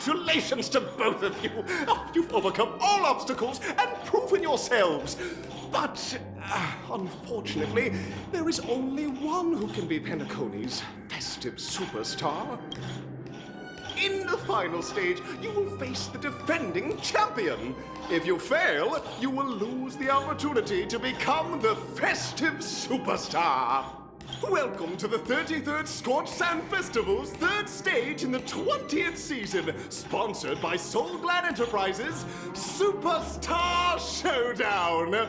Congratulations to both of you! Oh, you've overcome all obstacles and proven yourselves! But, unfortunately, there is only one who can be Penacony's festive superstar. In the final stage, you will face the defending champion. If you fail, you will lose the opportunity to become the festive superstar. Welcome to the 33rd Scorched Sand Festival's third stage in the 20th season, sponsored by Soul Glad Enterprises, Superstar Showdown.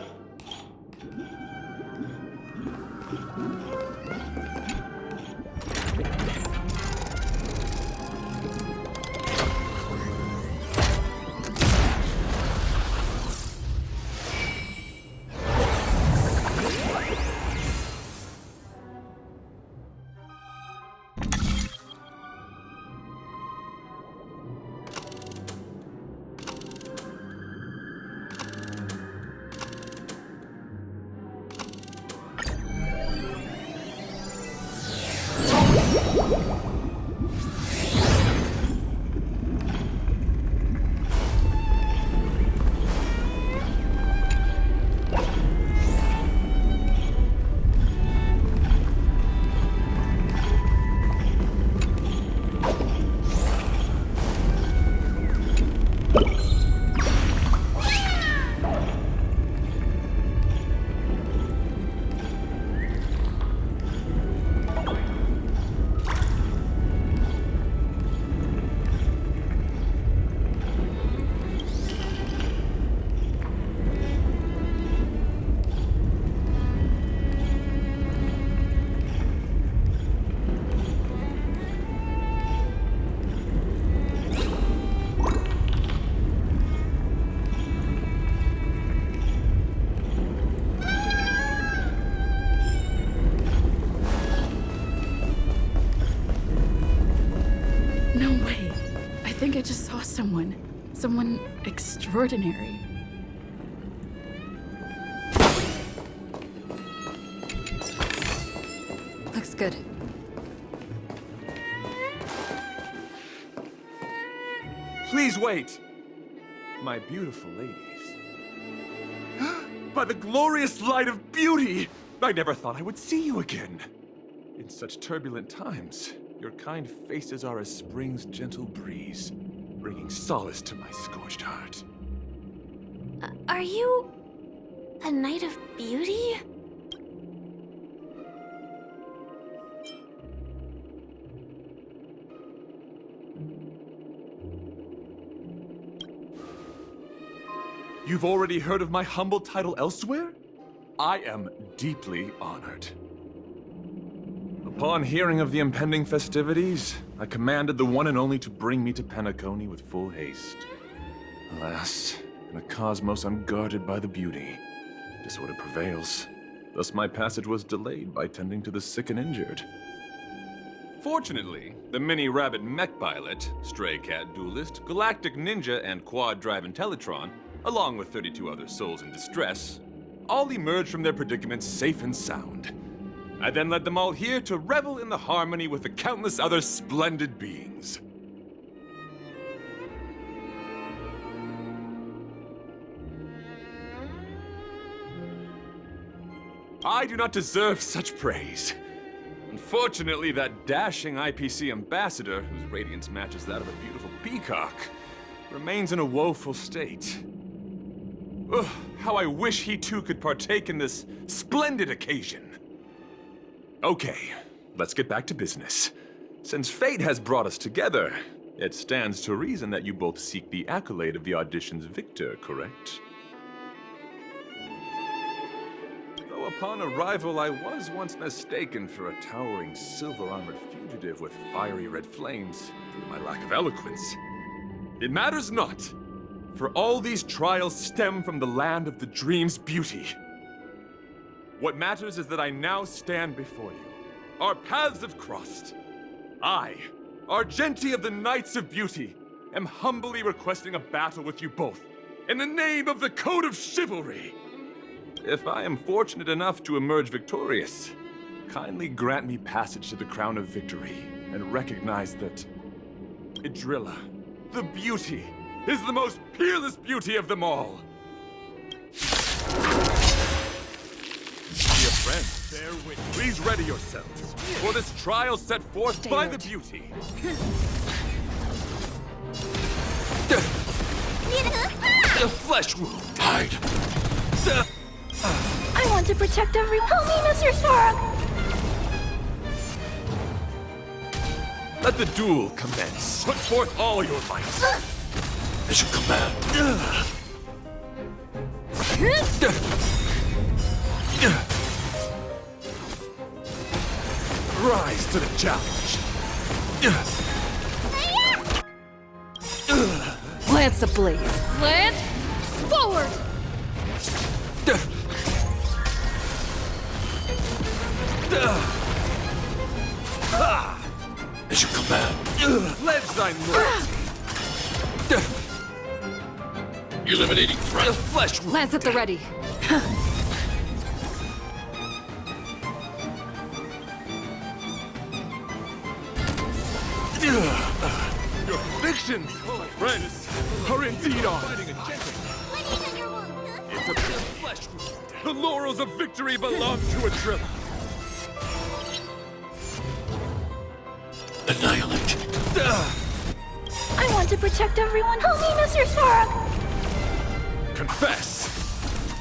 I just saw someone extraordinary. Looks good. Please wait, my beautiful ladies. By the glorious light of beauty, I never thought I would see you again. In such turbulent times, your kind faces are as spring's gentle breeze, bringing solace to my scorched heart. Are you a Knight of Beauty? You've already heard of my humble title elsewhere? I am deeply honored. Upon hearing of the impending festivities, I commanded the one and only to bring me to Penacony with full haste. Alas, in a cosmos unguarded by the beauty, disorder prevails. Thus my passage was delayed by tending to the sick and injured. Fortunately, the mini-rabbit mech pilot, stray cat duelist, galactic ninja, and quad-drive Intellitron, along with 32 other souls in distress, all emerged from their predicaments safe and sound. I then led them all here to revel in the harmony with the countless other splendid beings. I do not deserve such praise. Unfortunately, that dashing IPC ambassador, whose radiance matches that of a beautiful peacock, remains in a woeful state. Ugh, how I wish he too could partake in this splendid occasion. Okay, let's get back to business. Since fate has brought us together, it stands to reason that you both seek the accolade of the audition's victor, correct? Though upon arrival I was once mistaken for a towering silver-armored fugitive with fiery red flames due to my lack of eloquence. It matters not, for all these trials stem from the land of the dream's beauty. What matters is that I now stand before you. Our paths have crossed. I, Argenti of the Knights of Beauty, am humbly requesting a battle with you both, in the name of the Code of Chivalry. If I am fortunate enough to emerge victorious, kindly grant me passage to the Crown of Victory, and recognize that Idrilla, The beauty is the most peerless beauty of them all. Dear friends, please ready yourselves for this trial set forth by the beauty. The flesh wound. Hide. I want to protect everyone. Help me, Mr. Spark! Let the duel commence. Put forth all your might. As you command. Rise to the challenge. Lance ablaze. Lance, forward! As you command. Pledge thine loyalty. Eliminating The threat. flesh wound. Lance at the ready. Your predictions, friends, are indeed on. It's a pure flesh wound. The laurels of victory belong to a driller. Annihilate. I want to protect everyone. Help me, Mr. Spark! Confess.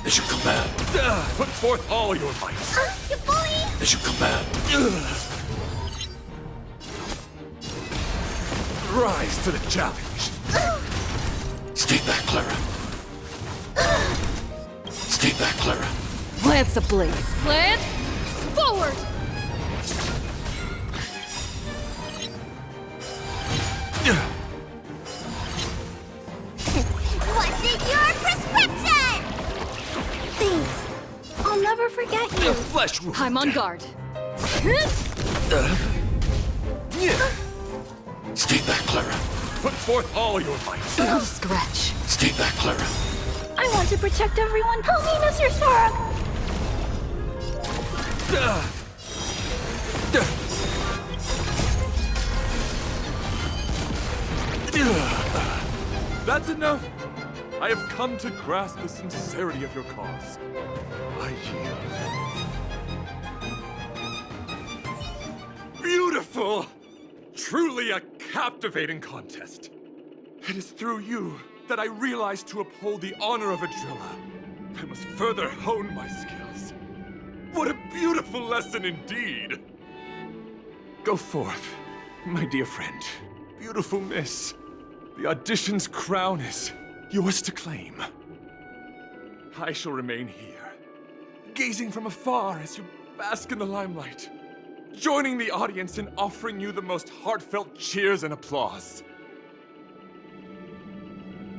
As you command. Put forth all your might. You bully! As you command. Rise to the challenge. Stay back, Clara. Stay back, Clara. Lance ablaze. Lance, forward! What's in your prescription? Thanks. I'll never forget The you. flesh wound. I'm on guard. Stay back, Clara. Put forth all your might. No scratch. Stay back, Clara. I want to protect everyone. Help me, Mr. Spark! That's enough. I have come to grasp the sincerity of your cause. I yield. Beautiful! Truly a captivating contest. It is through you that I realized to uphold the honor of a driller, I must further hone my skills. What a beautiful lesson indeed! Go forth, my dear friend. Beautiful miss. The audition's crown is yours to claim. I shall remain here, gazing from afar as you bask in the limelight, joining the audience in offering you the most heartfelt cheers and applause.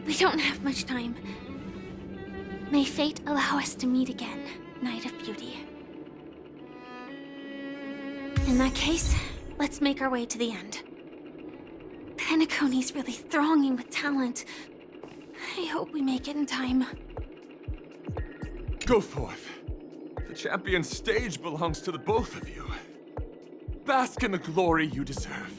We don't have much time. May fate allow us to meet again, Knight of Beauty. In that case, let's make our way to the end. Penacony's really thronging with talent. I hope we make it in time. Go forth. The champion's stage belongs to the both of you. Bask in the glory you deserve.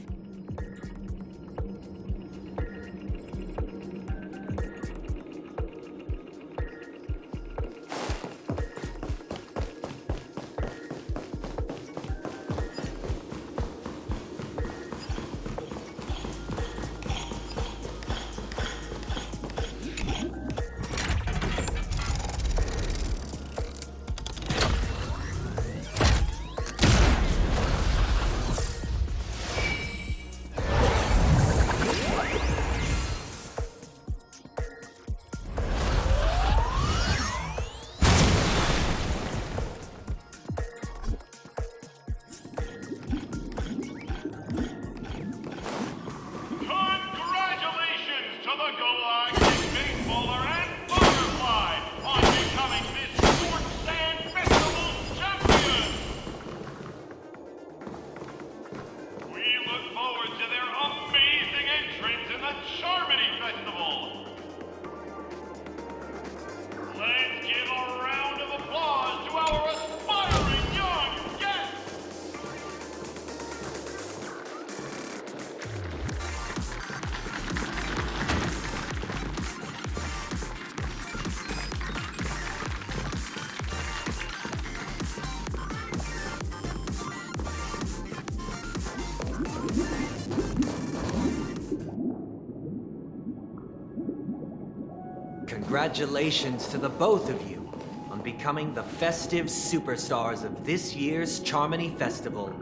congratulations to the both of you on becoming the festive superstars of this year's Charmony Festival.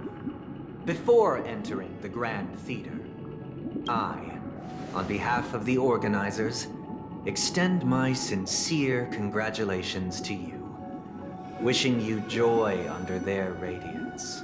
Before entering the Grand Theater, I, on behalf of the organizers, extend my sincere congratulations to you, wishing you joy under their radiance.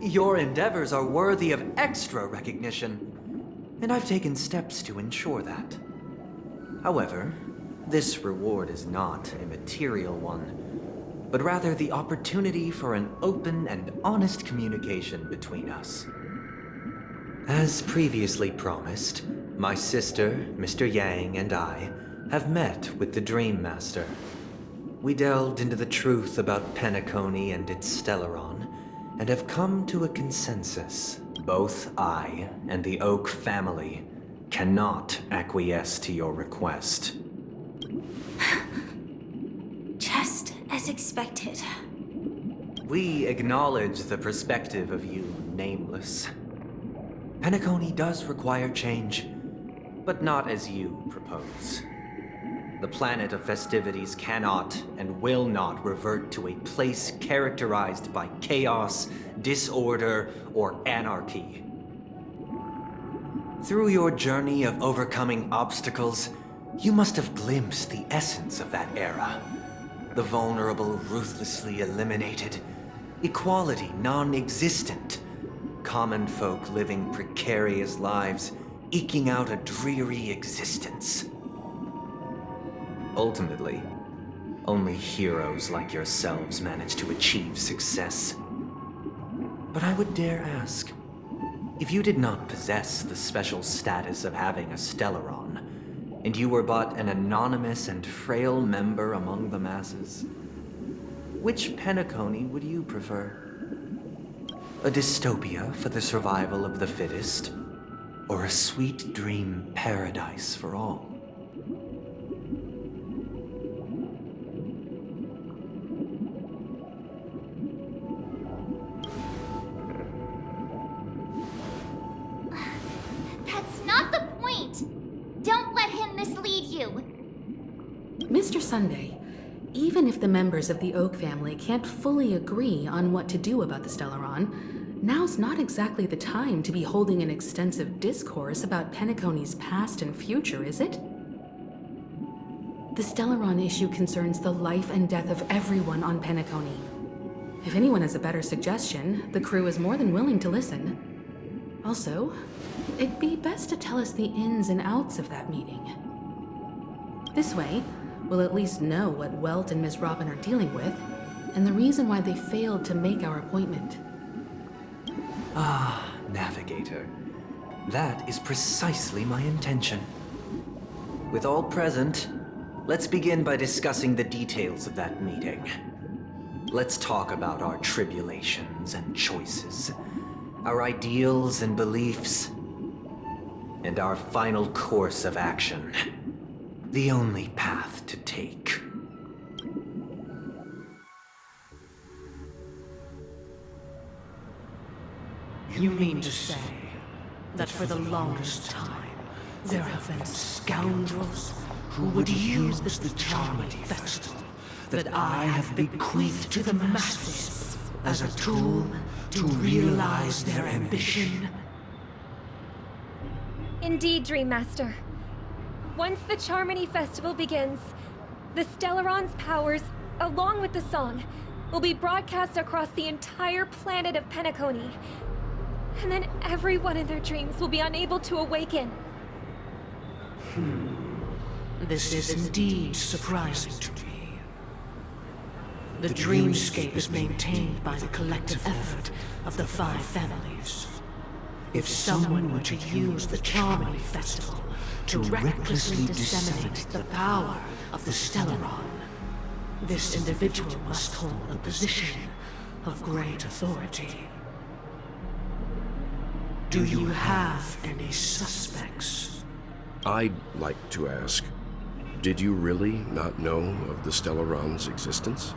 Your endeavors are worthy of extra recognition, and I've taken steps to ensure that. However, this reward is not a material one, but rather the opportunity for an open and honest communication between us. As previously promised, my sister, Mr. Yang, and I have met with the Dream Master. We delved into the truth about Penacony and its Stellaron, and have come to a consensus. Both I and the Oak family cannot acquiesce to your request. Just as expected. We acknowledge the perspective of you, Nameless. Penacony does require change, but not as you propose. The planet of festivities cannot and will not revert to a place characterized by chaos, disorder, or anarchy. Through your journey of overcoming obstacles, you must have glimpsed the essence of that era. The vulnerable ruthlessly eliminated, equality non-existent, common folk living precarious lives, eking out a dreary existence. Ultimately, only heroes like yourselves manage to achieve success. But I would dare ask, if you did not possess the special status of having a Stellaron, and you were but an anonymous and frail member among the masses, which Penacony would you prefer? A dystopia for the survival of the fittest, or a sweet dream paradise for all? Mr. Sunday, even if the members of the Oak family can't fully agree on what to do about the Stellaron, now's not exactly the time to be holding an extensive discourse about Penacony's past and future, is it? The Stellaron issue concerns the life and death of everyone on Penacony. If anyone has a better suggestion, the crew is more than willing to listen. Also, it'd be best to tell us the ins and outs of that meeting. This way, we'll at least know what Welt and Miss Robin are dealing with, and the reason why they failed to make our appointment. Ah, Navigator. That is precisely my intention. With all present, let's begin by discussing the details of that meeting. Let's talk about our tribulations and choices, our ideals and beliefs, and our final course of action. The only path to take. You mean to say that for the longest time, there have been scoundrels who would use this Charmony Festival that I have bequeathed to the masses as a tool to realize their ambition? Indeed, Dream Master. Once the Charmony Festival begins, the Stellaron's powers, along with the song, will be broadcast across the entire planet of Penacony. And then everyone in their dreams will be unable to awaken. This is indeed surprising to me. The dreamscape is maintained by the collective effort of the 5 families. If someone were to use the Charmony Festival to recklessly disseminate the power of the Stellaron, this individual must hold a position of great authority. Do you have any suspects? I'd like to ask, did you really not know of the Stellaron's existence?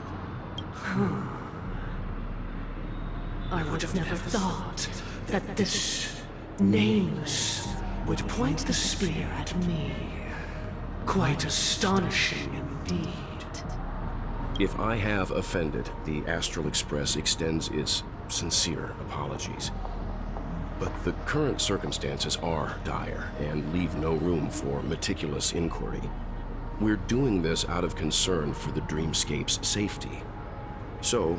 I would have never thought that this nameless would point the spear at me. Quite astonishing indeed. If I have offended, the Astral Express extends its sincere apologies. But the current circumstances are dire and leave no room for meticulous inquiry. We're doing this out of concern for the Dreamscape's safety. So,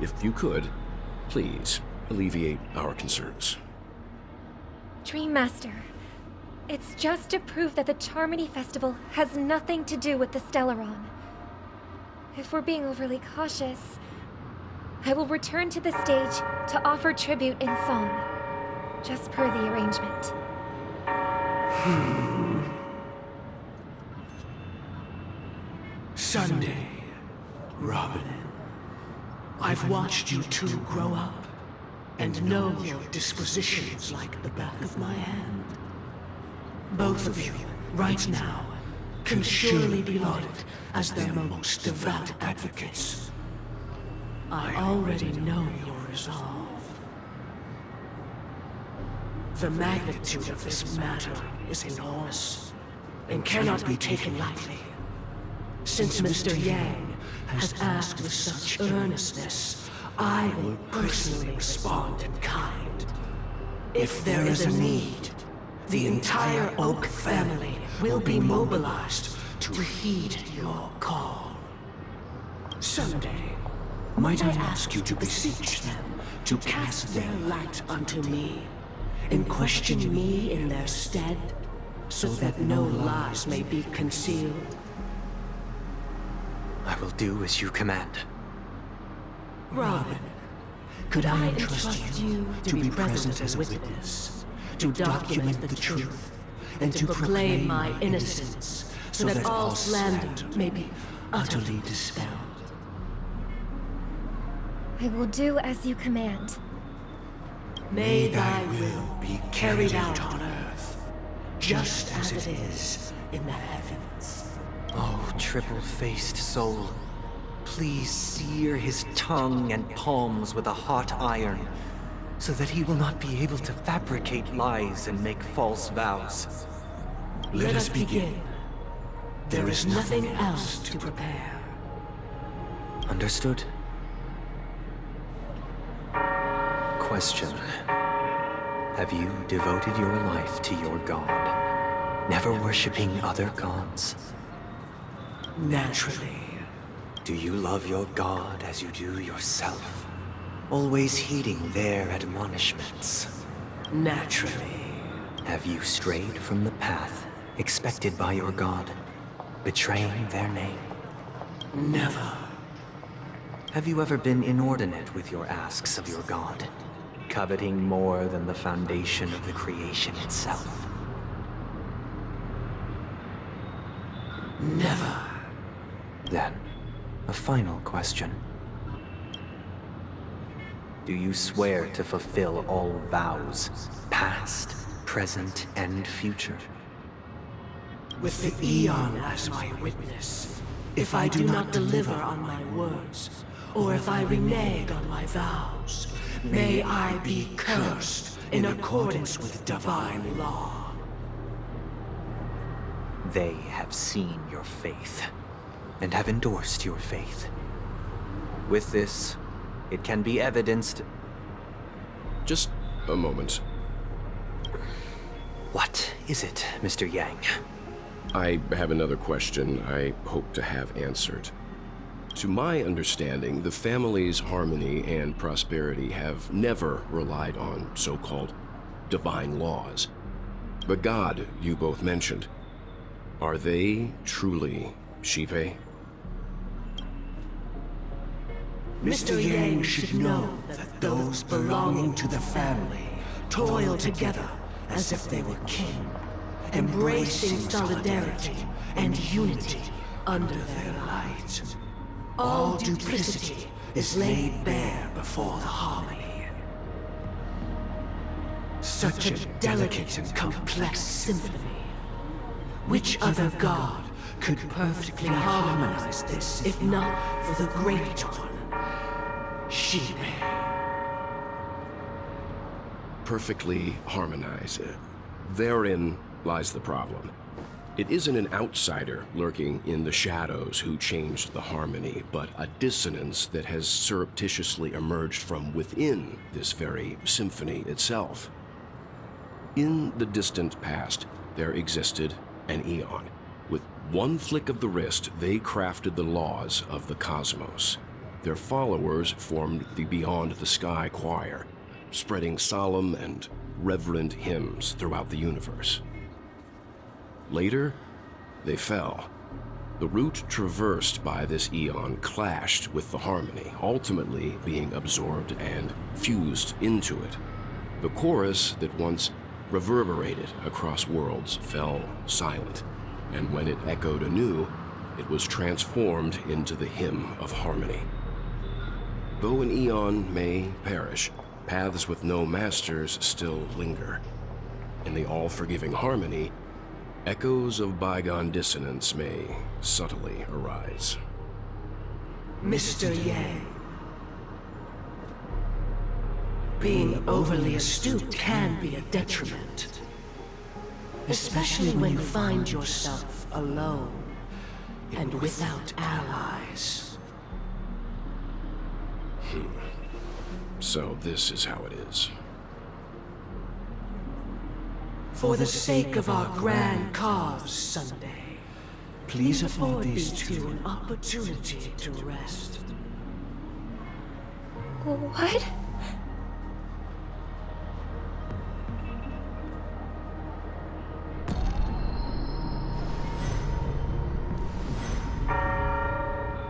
if you could, please alleviate our concerns. Dream Master, it's just to prove that the Charmony Festival has nothing to do with the Stellaron. If we're being overly cautious, I will return to the stage to offer tribute in song, just per the arrangement. Sunday, Robin. I've watched you two grow up, and know your dispositions like the back of my hand. Both of you, right now, can surely be lauded as their most devout advocates. I already know your resolve. The magnitude of this matter is enormous, and cannot be taken lightly. Since Mr. Yang has asked with such earnestness, I will personally respond in kind. If there is a need, the entire Oak family will be mobilized to heed your call. Someday, might I ask you to beseech them to cast their light unto me, and question me in their stead, so that no lies may be concealed? I will do as you command. Robin, could I entrust you to be present as a witness, to document the truth, and to proclaim my innocence, so that all slander may be utterly dispelled? I will do as you command. May thy will be carried out on earth, just as it is in the heavens. Oh, triple-faced soul, please sear his tongue and palms with a hot iron, so that he will not be able to fabricate lies and make false vows. Let us begin. There is nothing else to prepare. Understood? Question. Have you devoted your life to your god, never worshipping other gods? Naturally. Do you love your god as you do yourself, always heeding their admonishments? Naturally. Have you strayed from the path expected by your god, betraying their name? Never. Have you ever been inordinate with your asks of your god, coveting more than the foundation of the creation itself? Never. Then, a final question. Do you swear to fulfill all vows, past, present, and future? With the Eon as my witness, if I do not deliver on my words, or if I renege on my vows, may I be cursed in accordance with divine law. They have seen your faith, and have endorsed your faith. With this, it can be evidenced... Just a moment. What is it, Mr. Yang? I have another question I hope to have answered. To my understanding, the family's harmony and prosperity have never relied on so-called divine laws. The god you both mentioned, are they truly Shipe? Mr. Yang should know that those belonging to the family toil together as if they were kin, embracing solidarity and unity under their light. All duplicity is laid bare before the harmony. such a delicate and complex symphony. Which other god could perfectly harmonize this if not for the Great One? She may. Perfectly harmonize. Therein lies the problem. It isn't an outsider lurking in the shadows who changed the harmony, but a dissonance that has surreptitiously emerged from within this very symphony itself. In the distant past, there existed an Eon. With one flick of the wrist, they crafted the laws of the cosmos. Their followers formed the Beyond the Sky Choir, spreading solemn and reverent hymns throughout the universe. Later, they fell. The route traversed by this Eon clashed with the harmony, ultimately being absorbed and fused into it. The chorus that once reverberated across worlds fell silent, and when it echoed anew, it was transformed into the hymn of harmony. Though an Eon may perish, paths with no masters still linger. In the all-forgiving harmony, echoes of bygone dissonance may subtly arise. Mr. Yang. Being overly astute can be a detriment. Especially when you find yourself alone and without allies. So this is how it is. For the sake of our grand cause, Sunday, please afford these two an opportunity to rest. What?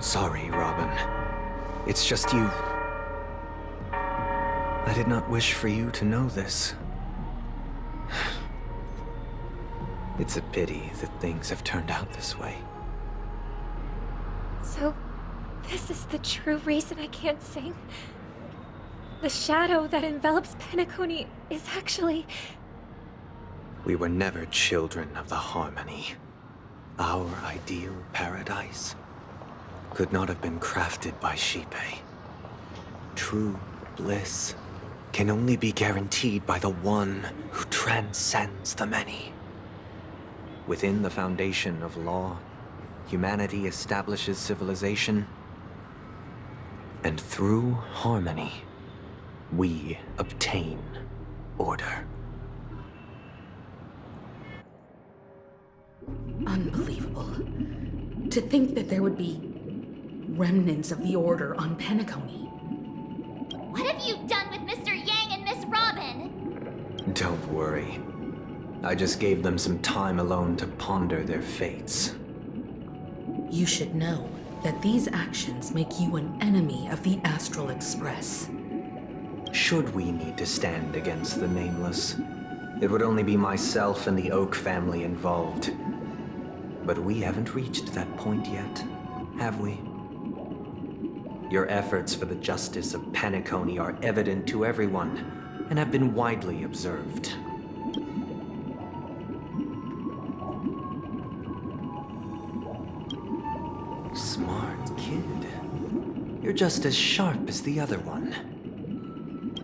Sorry, Robin. It's just you. I did not wish for you to know this. It's a pity that things have turned out this way. So, this is the true reason I can't sing? The shadow that envelops Penacony is actually... We were never children of the harmony. Our ideal paradise could not have been crafted by Shipe. True bliss can only be guaranteed by the one who transcends the many. Within the foundation of law, humanity establishes civilization, and through harmony, we obtain order. Unbelievable. To think that there would be remnants of the Order on Penacony. What have you done with Mr. Yang and Miss Robin? Don't worry. I just gave them some time alone to ponder their fates. You should know that these actions make you an enemy of the Astral Express. Should we need to stand against the Nameless, it would only be myself and the Oak family involved. But we haven't reached that point yet, have we? Your efforts for the justice of Penacony are evident to everyone, and have been widely observed. Smart kid. You're just as sharp as the other one.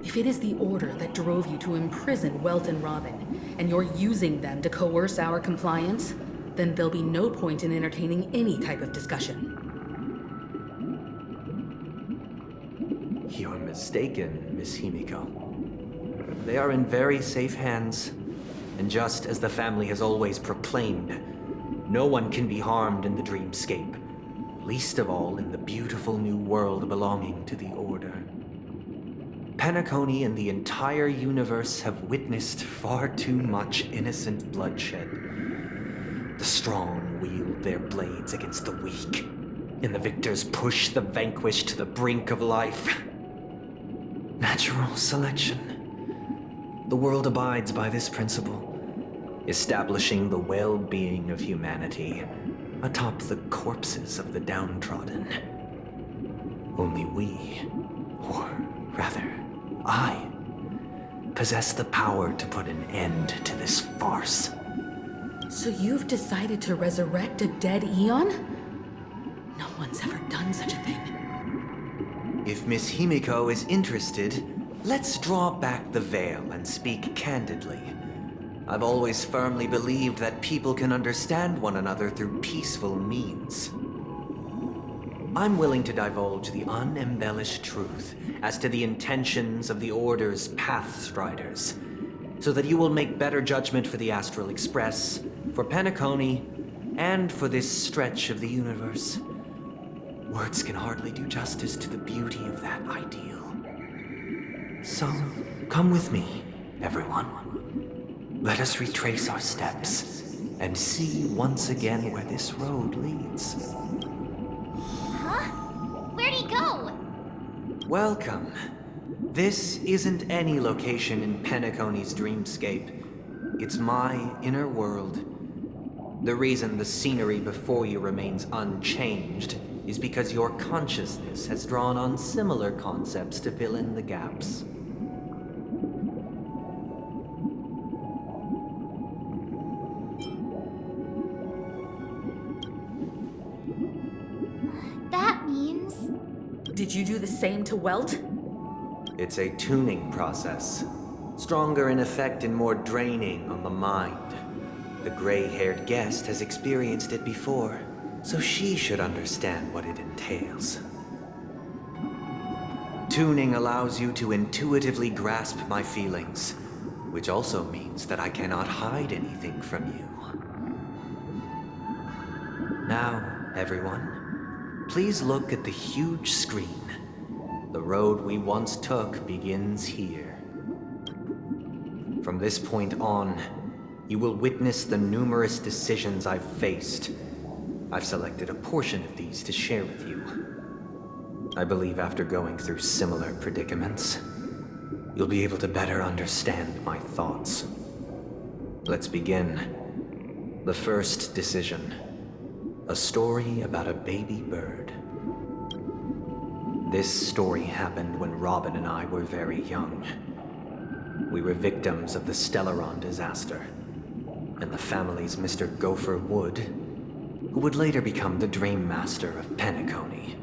If it is the Order that drove you to imprison Welt and Robin, and you're using them to coerce our compliance, then there'll be no point in entertaining any type of discussion. You're mistaken, Miss Himiko. They are in very safe hands, and just as the family has always proclaimed, no one can be harmed in the dreamscape, least of all in the beautiful new world belonging to the Order. Penacony and the entire universe have witnessed far too much innocent bloodshed. The strong wield their blades against the weak, and the victors push the vanquished to the brink of life. Natural selection. The world abides by this principle, establishing the well-being of humanity atop the corpses of the downtrodden. Only we, or rather, I, possess the power to put an end to this farce. So you've decided to resurrect a dead Eon? No one's ever done such a thing. If Miss Himiko is interested, let's draw back the veil and speak candidly. I've always firmly believed that people can understand one another through peaceful means. I'm willing to divulge the unembellished truth as to the intentions of the Order's Pathstriders, so that you will make better judgment for the Astral Express, for Penacony, and for this stretch of the universe. Words can hardly do justice to the beauty of that ideal. So, come with me, everyone. Let us retrace our steps and see once again where this road leads. Huh? Where'd he go? Welcome. This isn't any location in Penacony's dreamscape. It's my inner world. The reason the scenery before you remains unchanged is because your consciousness has drawn on similar concepts to fill in the gaps. That means... Did you do the same to Welt? It's a tuning process. Stronger in effect and more draining on the mind. The gray-haired guest has experienced it before, so she should understand what it entails. Tuning allows you to intuitively grasp my feelings, which also means that I cannot hide anything from you. Now, everyone, please look at the huge screen. The road we once took begins here. From this point on, you will witness the numerous decisions I've faced. I've selected a portion of these to share with you. I believe after going through similar predicaments, you'll be able to better understand my thoughts. Let's begin. The first decision. A story about a baby bird. This story happened when Robin and I were very young. We were victims of the Stellaron disaster, and the family's Mr. Gopher Wood, who would later become the Dream Master of Penacony,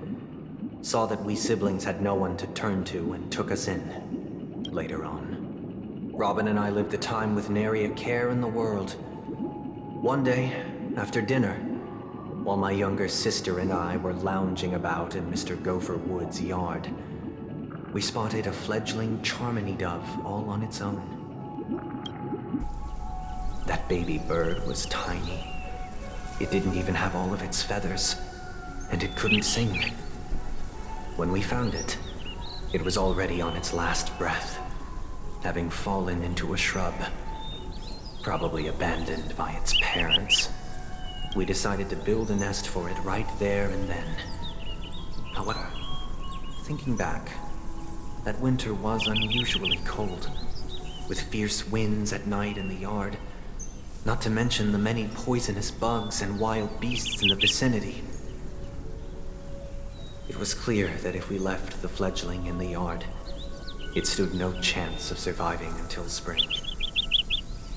saw that we siblings had no one to turn to and took us in. Later on, Robin and I lived a time with nary a care in the world. One day, after dinner, while my younger sister and I were lounging about in Mr. Gopher Wood's yard, we spotted a fledgling Charmony dove all on its own. That baby bird was tiny. It didn't even have all of its feathers, and it couldn't sing. When we found it, it was already on its last breath, having fallen into a shrub, probably abandoned by its parents. We decided to build a nest for it right there and then. However, thinking back, that winter was unusually cold, with fierce winds at night in the yard, not to mention the many poisonous bugs and wild beasts in the vicinity. It was clear that if we left the fledgling in the yard, it stood no chance of surviving until spring.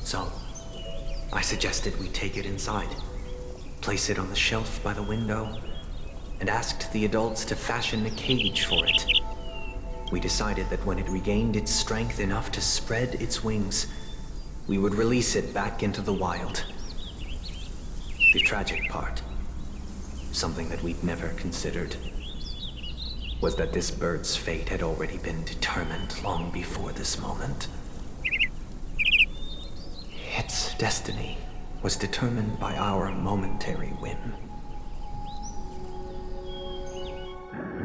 So, I suggested we take it inside, place it on the shelf by the window, and asked the adults to fashion a cage for it. We decided that when it regained its strength enough to spread its wings, we would release it back into the wild. The tragic part, something that we'd never considered, was that this bird's fate had already been determined long before this moment. Its destiny was determined by our momentary whim.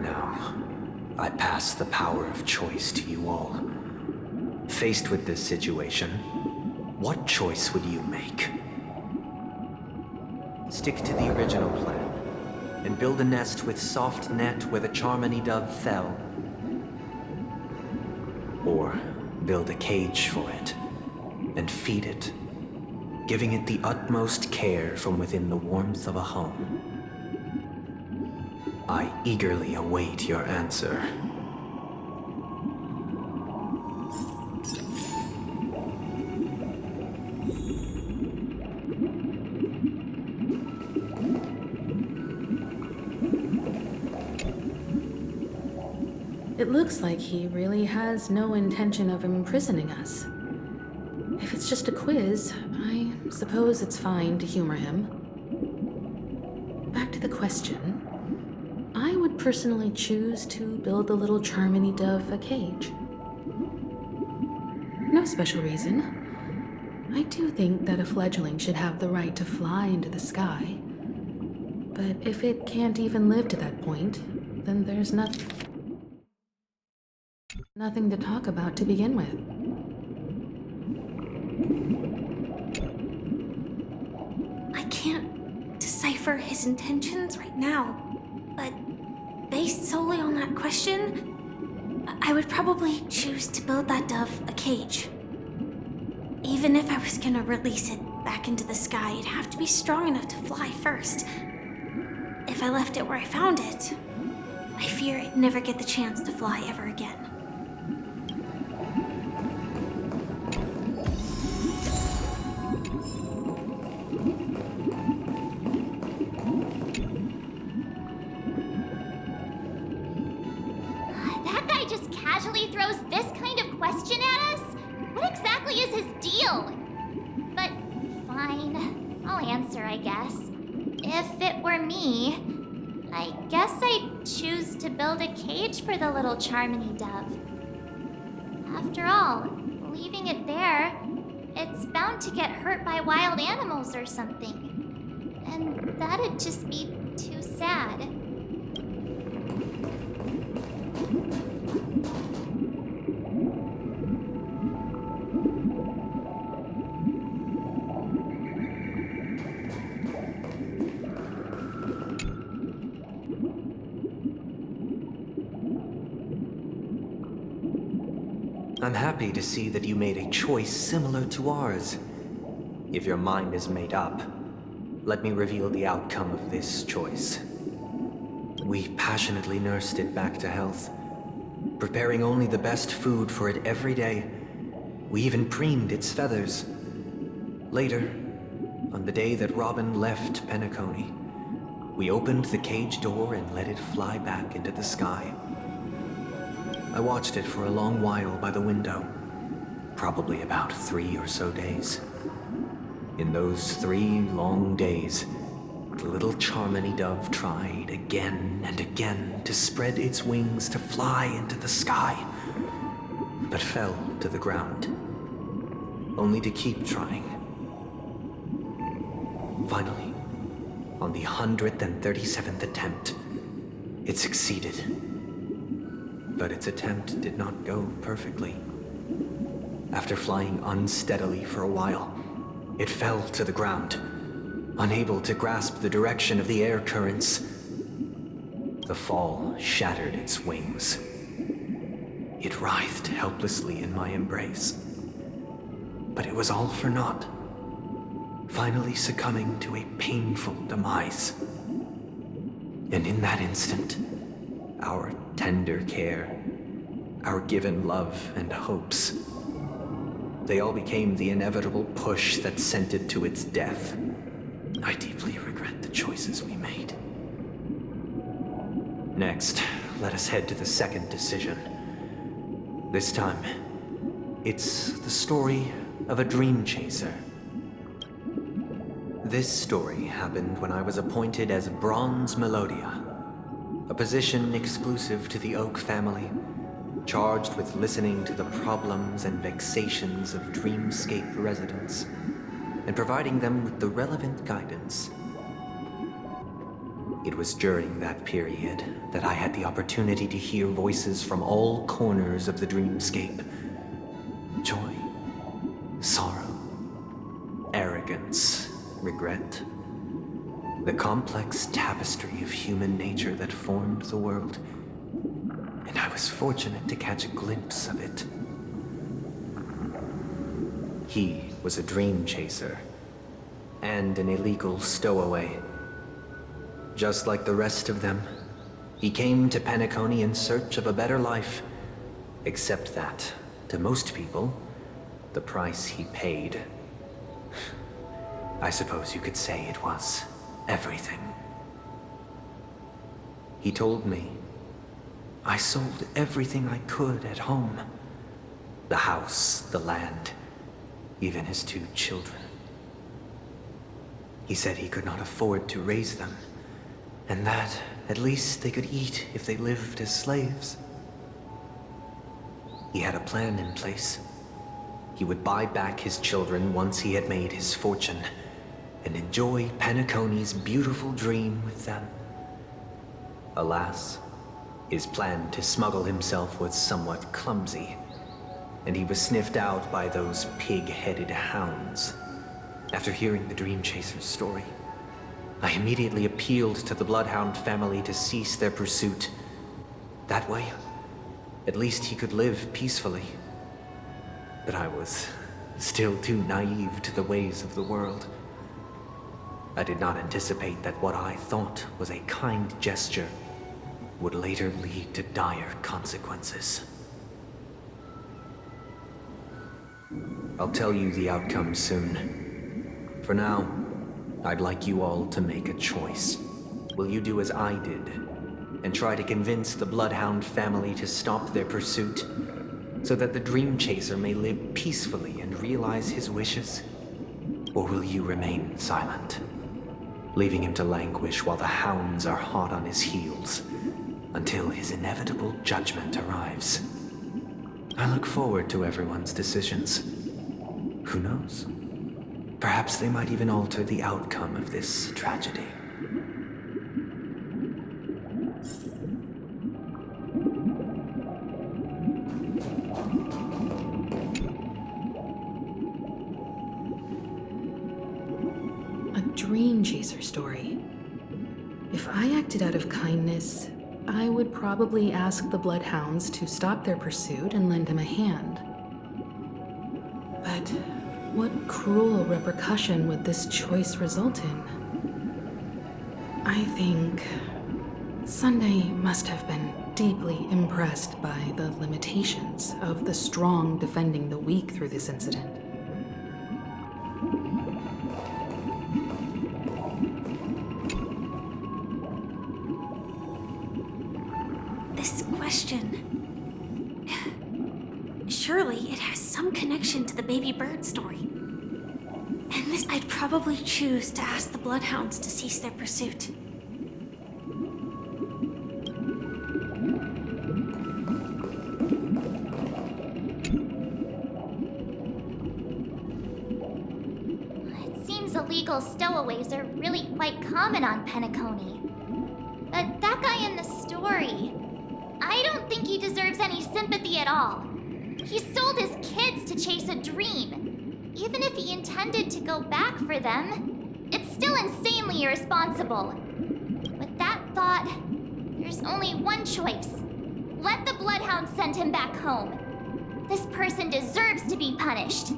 Now, I pass the power of choice to you all. Faced with this situation, what choice would you make? Stick to the original plan, and build a nest with soft net where the Charmony dove fell. Or build a cage for it, and feed it, giving it the utmost care from within the warmth of a home. I eagerly await your answer. It looks like he really has no intention of imprisoning us. If it's just a quiz, I suppose it's fine to humor him. Back to the question. I would personally choose to build the little Charmony dove a cage. No special reason. I do think that a fledgling should have the right to fly into the sky. But if it can't even live to that point, then there's nothing to talk about to begin with. I can't decipher his intentions right now, but based solely on that question, I would probably choose to build that dove a cage. Even if I was gonna release it back into the sky, it'd have to be strong enough to fly first. If I left it where I found it, I fear it'd never get the chance to fly ever again. That guy just casually throws this kind of question at us? What exactly is his deal? But fine, I'll answer, I guess. If it were me, I guess I'd choose to build a cage for the little Charmony dove. After all, leaving it there, it's bound to get hurt by wild animals or something. And that'd just be too sad. I'm happy to see that you made a choice similar to ours. If your mind is made up, let me reveal the outcome of this choice. We passionately nursed it back to health, preparing only the best food for it every day. We even preened its feathers. Later, on the day that Robin left Penacony, we opened the cage door and let it fly back into the sky. I watched it for a long while by the window, probably about 3 or so days. In those 3 long days, the little Charmony dove tried again and again to spread its wings to fly into the sky, but fell to the ground, only to keep trying. Finally, on the 137th attempt, it succeeded. But its attempt did not go perfectly. After flying unsteadily for a while, it fell to the ground, unable to grasp the direction of the air currents. The fall shattered its wings. It writhed helplessly in my embrace. But it was all for naught, finally succumbing to a painful demise. And in that instant, our tender care, our given love and hopes, they all became the inevitable push that sent it to its death. I deeply regret the choices we made. Next, let us head to the second decision. This time, it's the story of a dream chaser. This story happened when I was appointed as Bronze Melodia, a position exclusive to the Oak family, charged with listening to the problems and vexations of Dreamscape residents, and providing them with the relevant guidance. It was during that period that I had the opportunity to hear voices from all corners of the Dreamscape. Joy, sorrow, arrogance, regret. The complex tapestry of human nature that formed the world, and I was fortunate to catch a glimpse of it. He was a dream chaser, and an illegal stowaway. Just like the rest of them, he came to Penacony in search of a better life, except that, to most people, the price he paid, I suppose you could say it was everything. He told me, I sold everything I could at home. The house, the land, even his 2 children. He said he could not afford to raise them, and that at least they could eat if they lived as slaves. He had a plan in place. He would buy back his children once he had made his fortune, and enjoy Penacony's beautiful dream with them. Alas, his plan to smuggle himself was somewhat clumsy, and he was sniffed out by those pig-headed hounds. After hearing the Dream Chaser's story, I immediately appealed to the Bloodhound family to cease their pursuit. That way, at least he could live peacefully. But I was still too naive to the ways of the world. I did not anticipate that what I thought was a kind gesture would later lead to dire consequences. I'll tell you the outcome soon. For now, I'd like you all to make a choice. Will you do as I did, and try to convince the Bloodhound family to stop their pursuit, so that the Dream Chaser may live peacefully and realize his wishes? Or will you remain silent, leaving him to languish while the hounds are hot on his heels, until his inevitable judgment arrives? I look forward to everyone's decisions. Who knows? Perhaps they might even alter the outcome of this tragedy. A Dream Chaser story. If I acted out of kindness, I would probably ask the Bloodhounds to stop their pursuit and lend him a hand. But what cruel repercussion would this choice result in? I think Sunday must have been deeply impressed by the limitations of the strong defending the weak through this incident. This question... Surely it has some connection to the baby bird story. And this, I'd probably choose to ask the Bloodhounds to cease their pursuit. It seems illegal stowaways are really quite common on Penacony. But that guy in the story, I don't think he deserves any sympathy at all. He sold his kids to chase a dream. Even if he intended to go back for them, it's still insanely irresponsible. With that thought, there's only one choice. Let the Bloodhound send him back home. This person deserves to be punished.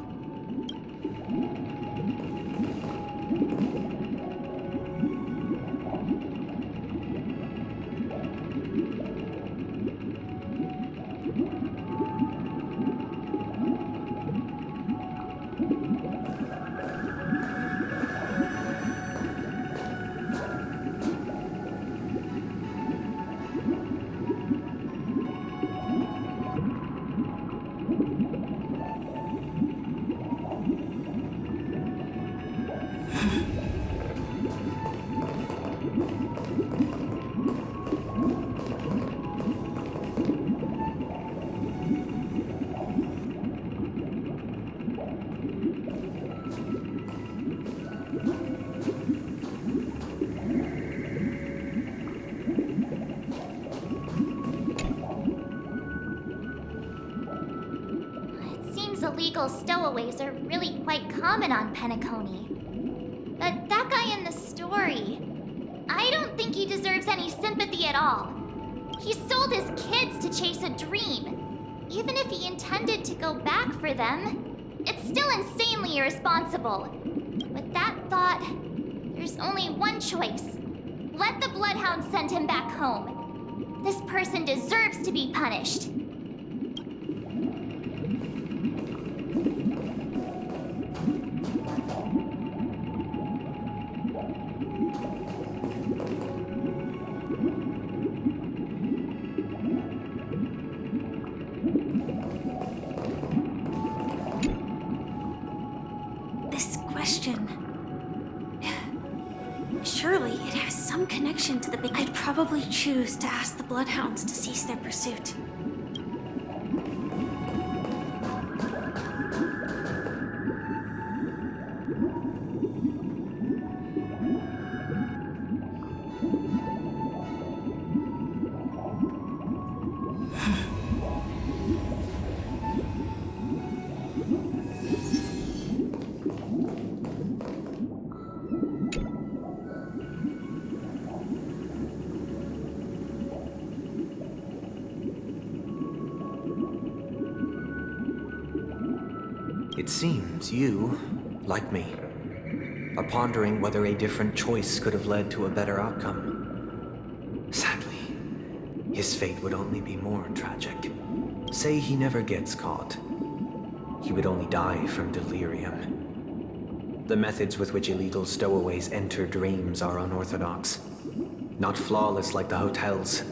Illegal stowaways are really quite common on Penacony. But that guy in the story, I don't think he deserves any sympathy at all. He sold his kids to chase a dream. Even if he intended to go back for them, it's still insanely irresponsible. With that thought, there's only one choice. Let the Bloodhound send him back home. This person deserves to be punished. connection to the big... I'd probably choose to ask the Bloodhounds to cease their pursuit. It seems you, like me, are pondering whether a different choice could have led to a better outcome. Sadly, his fate would only be more tragic. Say he never gets caught. He would only die from delirium. The methods with which illegal stowaways enter dreams are unorthodox. Not flawless like the hotels.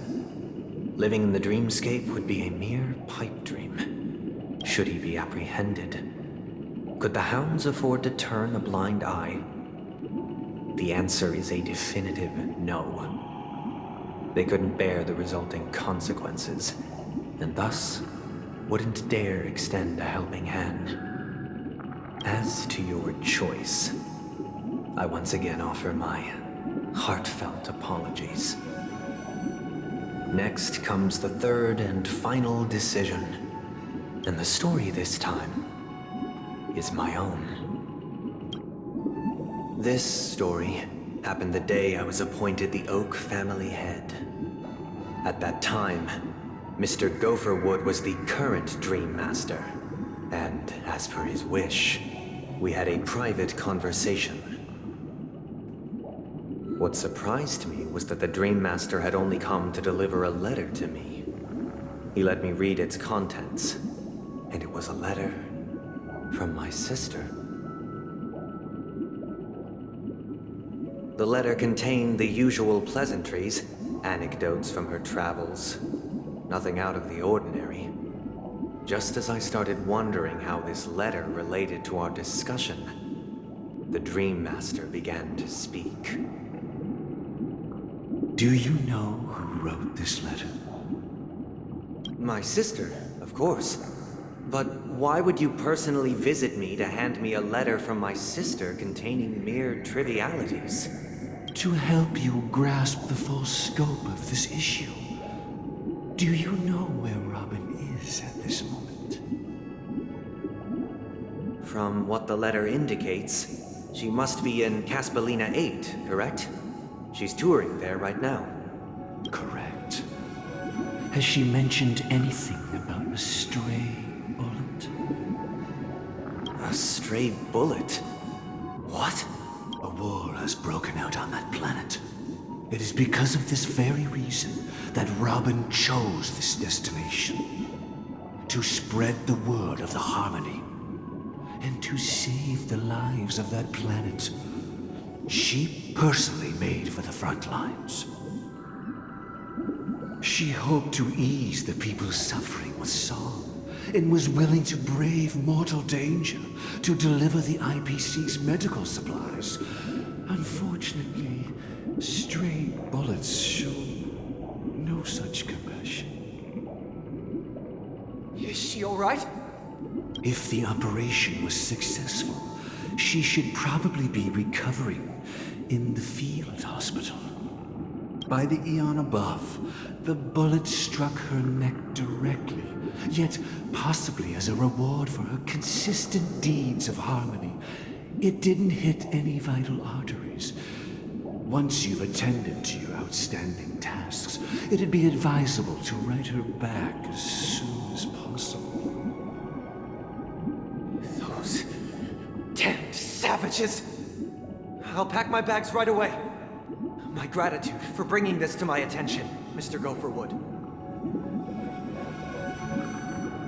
Living in the dreamscape would be a mere pipe dream, should he be apprehended. Could the hounds afford to turn a blind eye? The answer is a definitive no. They couldn't bear the resulting consequences, and thus wouldn't dare extend a helping hand. As to your choice, I once again offer my heartfelt apologies. Next comes the third and final decision, and the story this time is my own. This story happened the day I was appointed the Oak family head. At that time, Mr. Gopherwood was the current Dream Master, and as per his wish, we had a private conversation. What surprised me was that the Dream Master had only come to deliver a letter to me. He let me read its contents, and it was a letter from my sister. The letter contained the usual pleasantries, anecdotes from her travels. Nothing out of the ordinary. Just as I started wondering how this letter related to our discussion, the Dream Master began to speak. Do you know who wrote this letter? My sister, of course. But why would you personally visit me to hand me a letter from my sister containing mere trivialities? To help you grasp the full scope of this issue. Do you know where Robin is at this moment? From what the letter indicates, she must be in Caspelina 8, correct? She's touring there right now. Correct. Has she mentioned anything about a stray bullet? A stray bullet? What? A war has broken out on that planet. It is because of this very reason that Robin chose this destination. To spread the word of the Harmony. And to save the lives of that planet. She personally made for the front lines. She hoped to ease the people's suffering with song, and was willing to brave mortal danger to deliver the IPC's medical supplies. Unfortunately, stray bullets show no such compassion. Is she all right? If the operation was successful, she should probably be recovering in the field hospital. By the eon above, the bullet struck her neck directly, yet possibly as a reward for her consistent deeds of harmony. It didn't hit any vital arteries. Once you've attended to your outstanding tasks, it'd be advisable to write her back as soon as possible. Those damned savages! I'll pack my bags right away. My gratitude for bringing this to my attention, Mr. Gopherwood.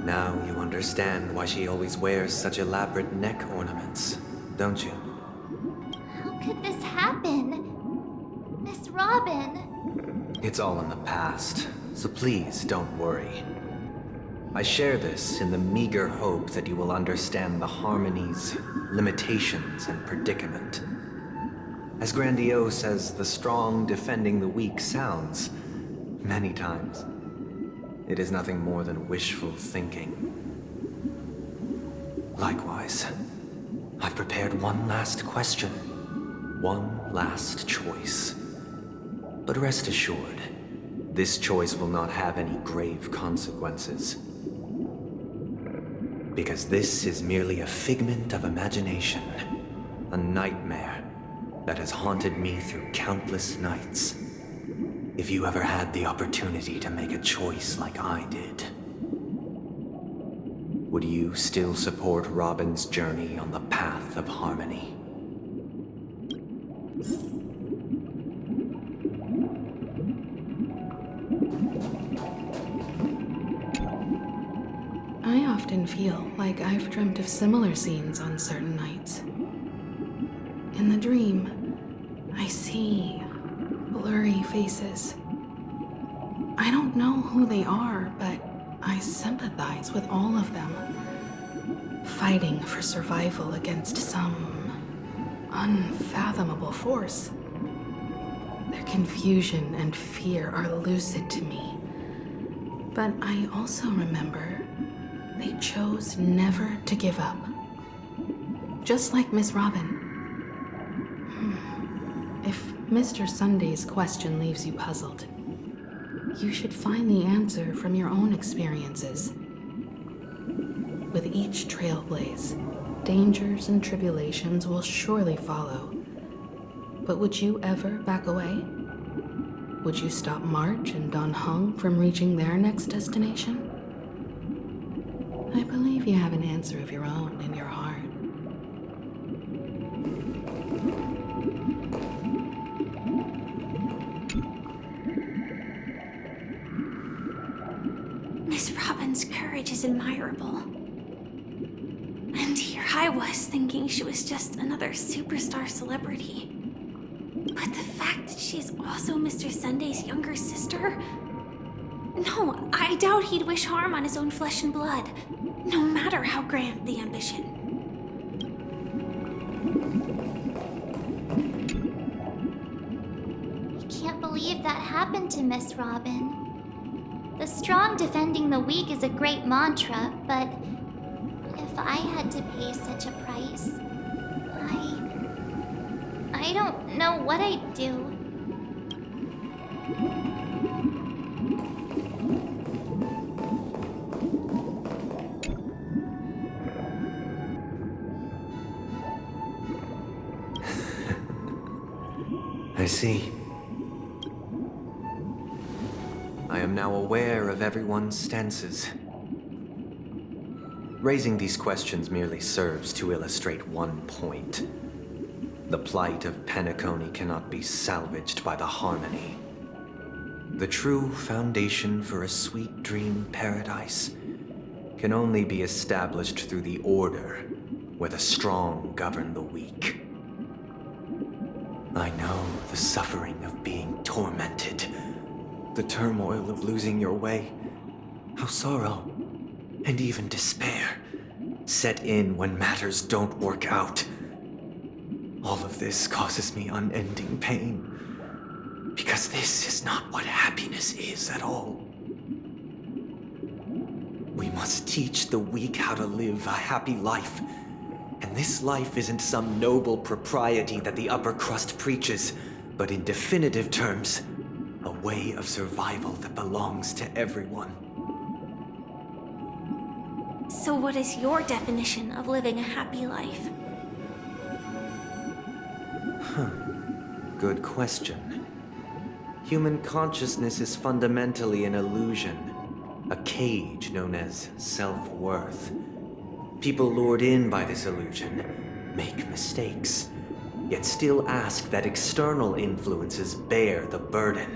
Now you understand why she always wears such elaborate neck ornaments, don't you? How could this happen? Miss Robin. It's all in the past, so please don't worry. I share this in the meager hope that you will understand the Harmony's limitations and predicament. As grandiose as the strong defending the weak sounds, many times, it is nothing more than wishful thinking. Likewise, I've prepared one last question, one last choice. But rest assured, this choice will not have any grave consequences. Because this is merely a figment of imagination, a nightmare that has haunted me through countless nights. If you ever had the opportunity to make a choice like I did, would you still support Robin's journey on the path of harmony? I often feel like I've dreamt of similar scenes on certain nights. In the dream, I see blurry faces. I don't know who they are, but I sympathize with all of them, fighting for survival against some unfathomable force. Their confusion and fear are lucid to me, but I also remember they chose never to give up. Just like Miss Robin. If Mr. Sunday's question leaves you puzzled, you should find the answer from your own experiences. With each trailblaze, dangers and tribulations will surely follow. But would you ever back away? Would you stop March and Don Hung from reaching their next destination? I believe you have an answer of your own in your heart. Miss Robin's courage is admirable. And here I was thinking she was just another superstar celebrity. But the fact that she's also Mr. Sunday's younger sister? No, I doubt he'd wish harm on his own flesh and blood, no matter how grand the ambition. I can't believe that happened to Miss Robin. The strong defending the weak is a great mantra, but if I had to pay such a price, I don't know what I'd do. I see. I am now aware of everyone's stances. Raising these questions merely serves to illustrate one point. The plight of Penacony cannot be salvaged by the harmony. The true foundation for a sweet dream paradise can only be established through the order where the strong govern the weak. I know the suffering of being tormented, the turmoil of losing your way, how sorrow and even despair set in when matters don't work out. All of this causes me unending pain, because this is not what happiness is at all. We must teach the weak how to live a happy life. And this life isn't some noble propriety that the upper crust preaches, but in definitive terms, a way of survival that belongs to everyone. So what is your definition of living a happy life? Good question. Human consciousness is fundamentally an illusion, a cage known as self-worth. People lured in by this illusion make mistakes, yet still ask that external influences bear the burden.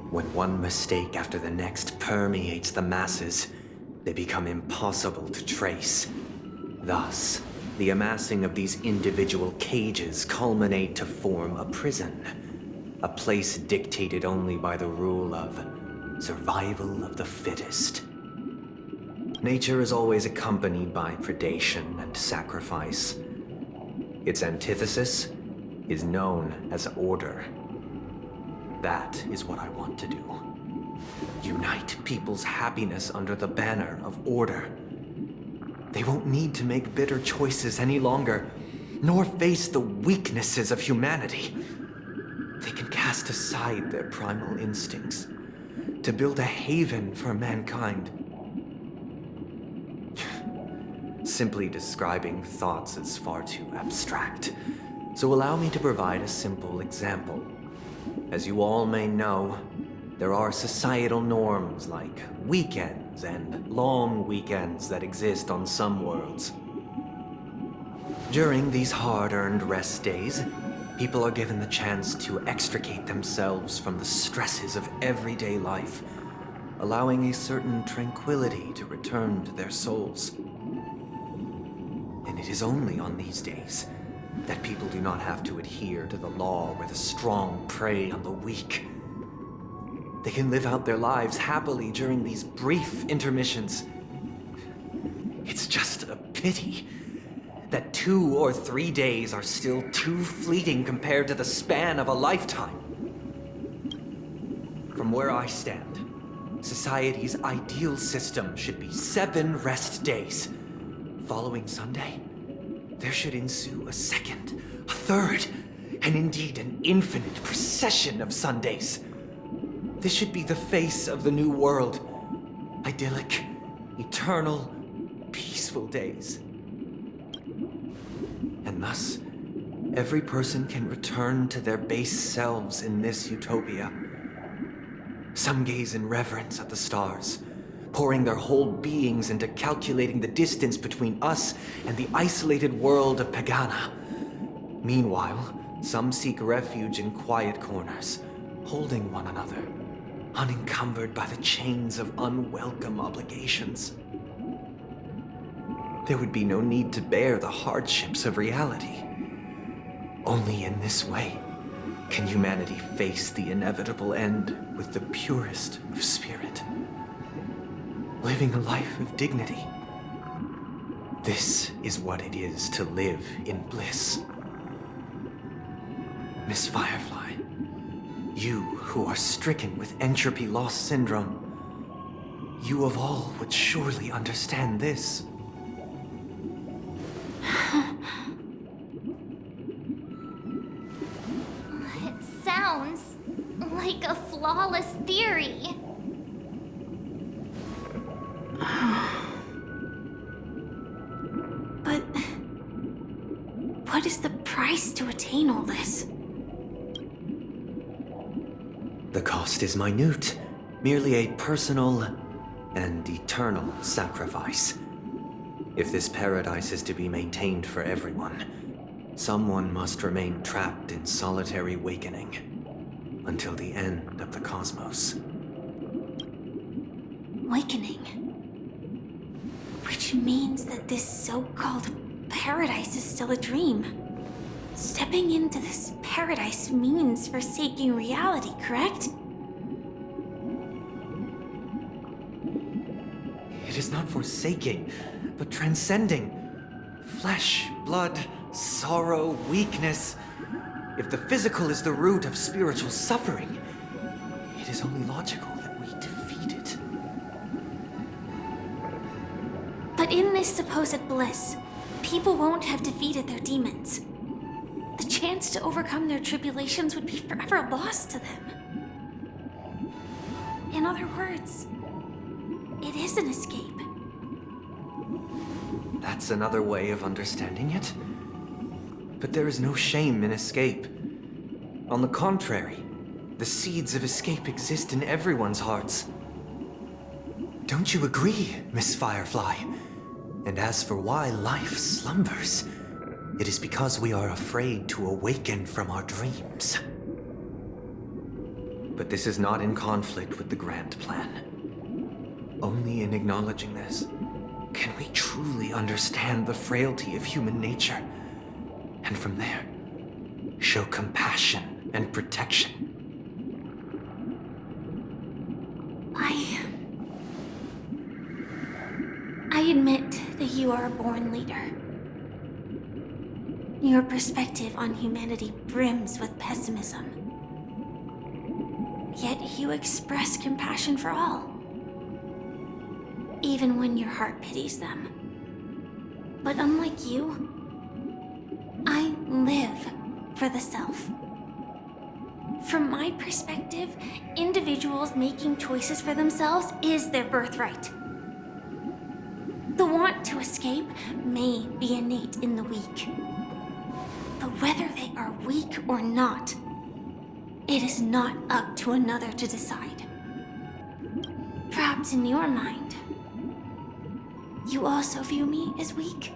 When one mistake after the next permeates the masses, they become impossible to trace. Thus, the amassing of these individual cages culminate to form a prison, a place dictated only by the rule of survival of the fittest. Nature is always accompanied by predation and sacrifice. Its antithesis, is known as order. That is what I want to do. Unite people's happiness under the banner of order. They won't need to make bitter choices any longer, nor face the weaknesses of humanity. They can cast aside their primal instincts to build a haven for mankind. Simply describing thoughts is far too abstract, so allow me to provide a simple example. As you all may know, there are societal norms like weekends and long weekends that exist on some worlds. During these hard-earned rest days, people are given the chance to extricate themselves from the stresses of everyday life, allowing a certain tranquility to return to their souls. And it is only on these days that people do not have to adhere to the law where the strong prey on the weak. They can live out their lives happily during these brief intermissions. It's just a pity that 2 or 3 days are still too fleeting compared to the span of a lifetime. From where I stand, society's ideal system should be 7 rest days. Following Sunday, there should ensue a second, a third, and indeed an infinite procession of Sundays. This should be the face of the new world. Idyllic, eternal, peaceful days. And thus, every person can return to their base selves in this utopia. Some gaze in reverence at the stars, pouring their whole beings into calculating the distance between us and the isolated world of Pagana. Meanwhile, some seek refuge in quiet corners, holding one another, unencumbered by the chains of unwelcome obligations. There would be no need to bear the hardships of reality. Only in this way can humanity face the inevitable end with the purest of spirit, living a life of dignity. This is what it is to live in bliss. Miss Firefly, you who are stricken with entropy loss syndrome, you of all would surely understand this. It sounds like a flawless theory. But what is the price to attain all this? The cost is minute, merely a personal and eternal sacrifice. If this paradise is to be maintained for everyone, someone must remain trapped in solitary awakening until the end of the cosmos. Awakening. Which means that this so-called paradise is still a dream. Stepping into this paradise means forsaking reality, correct? It is not forsaking, but transcending. Flesh, blood, sorrow, weakness. If the physical is the root of spiritual suffering, it is only logical that we defeat it. But in this supposed bliss, people won't have defeated their demons. The chance to overcome their tribulations would be forever lost to them. In other words, it is an escape. That's another way of understanding it. But there is no shame in escape. On the contrary, the seeds of escape exist in everyone's hearts. Don't you agree, Miss Firefly? And as for why life slumbers, it is because we are afraid to awaken from our dreams. But this is not in conflict with the grand plan. Only in acknowledging this can we truly understand the frailty of human nature, and from there, show compassion and protection. I admit that you are a born leader. Your perspective on humanity brims with pessimism. Yet you express compassion for all, even when your heart pities them. But unlike you, I live for the self. From my perspective, individuals making choices for themselves is their birthright. The want to escape may be innate in the weak. But whether they are weak or not, it is not up to another to decide. Perhaps in your mind, you also view me as weak?